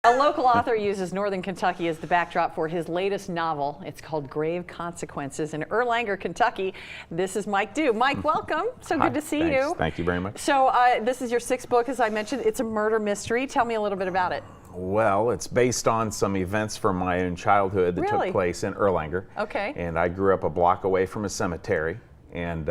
A local author uses Northern Kentucky as the backdrop for his latest novel. It's called Grave Consequences in Erlanger, Kentucky. This is Mike Dew. Mike, welcome. So Hi, good to see thanks. you. Thank you very much. So this is your sixth book, as I mentioned. It's a murder mystery. Tell me a little bit about it. Well, it's based on some events from my own childhood that took place in Erlanger. Okay. And I grew up a block away from a cemetery. And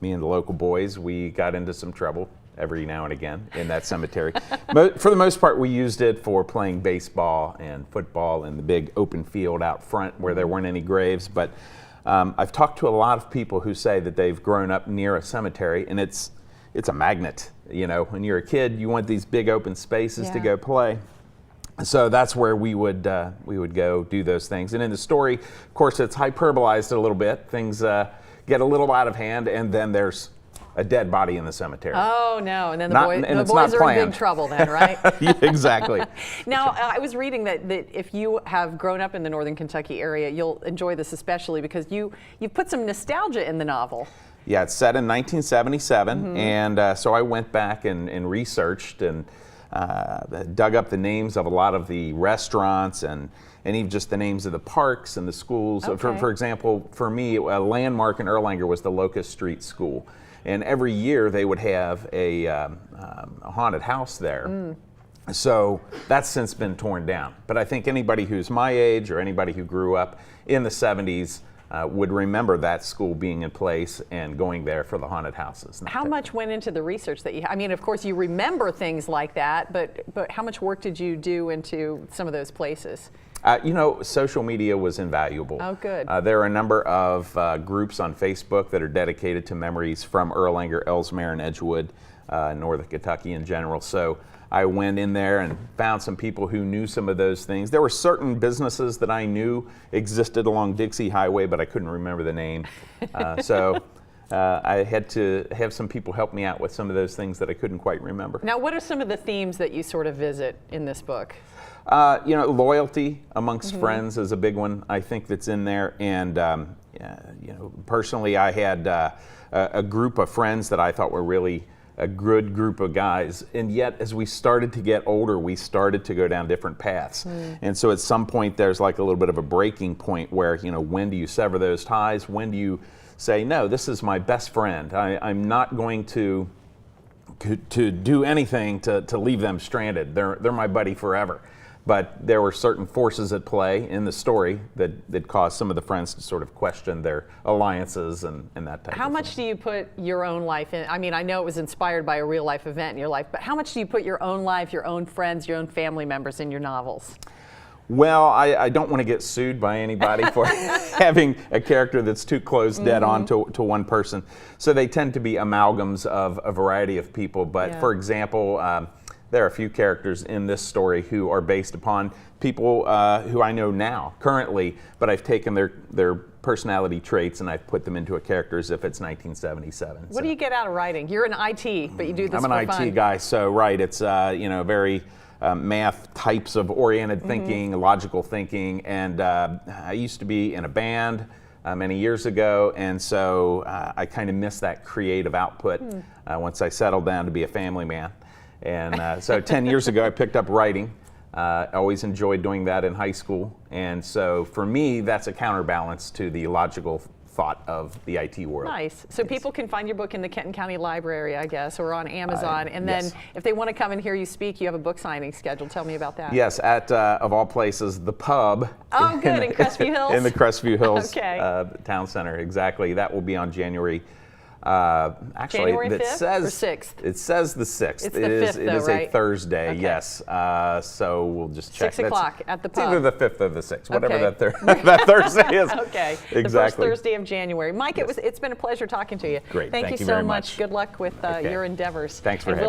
me and the local boys, we got into some trouble every now and again in that cemetery. For the most part, we used it for playing baseball and football in the big open field out front where there weren't any graves. But I've talked to a lot of people who say that they've grown up near a cemetery, and it's a magnet. You know, when you're a kid, you want these big open spaces to go play. So that's where we would go do those things. And in the story, of course, it's hyperbolized a little bit. Things get a little out of hand, and then there's a dead body in the cemetery. Oh no, and then the boys are in big trouble then, right? Yeah, exactly. Now, I was reading that if you have grown up in the Northern Kentucky area, you'll enjoy this especially because you've put some nostalgia in the novel. Yeah, it's set in 1977, and so I went back and researched and dug up the names of a lot of the restaurants and even just the names of the parks and the schools. Okay. For example, for me, a landmark in Erlanger was the Locust Street School. And every year they would have a haunted house there. So that's since been torn down. But I think anybody who's my age or anybody who grew up in the 70s would remember that school being in place and going there for the haunted houses. How much went into the research that you, I mean, of course you remember things like that, but how much work did you do into some of those places? You know, social media was invaluable. Oh, good. There are a number of groups on Facebook that are dedicated to memories from Erlanger, Ellesmere, and Edgewood, Northern Kentucky in general. So I went in there and found some people who knew some of those things. There were certain businesses that I knew existed along Dixie Highway, but I couldn't remember the name. So I had to have some people help me out with some of those things that I couldn't quite remember. Now, what are some of the themes that you sort of visit in this book? You know, loyalty amongst friends is a big one, I think, that's in there. And, you know, personally, I had a group of friends that I thought were really a good group of guys. And yet, as we started to get older, we started to go down different paths. And so at some point, there's like a little bit of a breaking point where, you know, when do you sever those ties? When do you say, no, this is my best friend. I'm not going to do anything to leave them stranded. They're my buddy forever. But there were certain forces at play in the story that caused some of the friends to sort of question their alliances and that type of thing. How much do you put your own life in? I mean, I know it was inspired by a real life event in your life, but how much do you put your own life, your own friends, your own family members in your novels? Well, I don't want to get sued by anybody for having a character that's too close dead on to one person. So they tend to be amalgams of a variety of people. But for example, there are a few characters in this story who are based upon people who I know now, currently, but I've taken their personality traits and I've put them into a character as if it's 1977. What do you get out of writing? You're in IT, but you do this for fun. I'm an IT guy, so it's you know, very math types of oriented thinking, logical thinking, and I used to be in a band many years ago, and so I kind of missed that creative output once I settled down to be a family man. And so 10 years ago, I picked up writing. I always enjoyed doing that in high school. And so for me, that's a counterbalance to the logical thought of the IT world. Nice. So people can find your book in the Kenton County Library, I guess, or on Amazon. And then if they want to come and hear you speak, you have a book signing scheduled. Tell me about that. Yes, at, of all places, the pub. Oh, good, in Crestview Hills? In the Crestview Hills Town Center, exactly. That will be on January. Actually, January 5th or 6th? It says the 6th. It's the 5th, it is right? a Thursday, Okay. yes. So we'll just check. 6 o'clock at the pub. It's either the 5th or the 6th, whatever that Thursday is. Okay, exactly. The first Thursday of January. Mike, it's been a pleasure talking to you. Great, Thank you so very much. Good luck with your endeavors. Thanks for having me.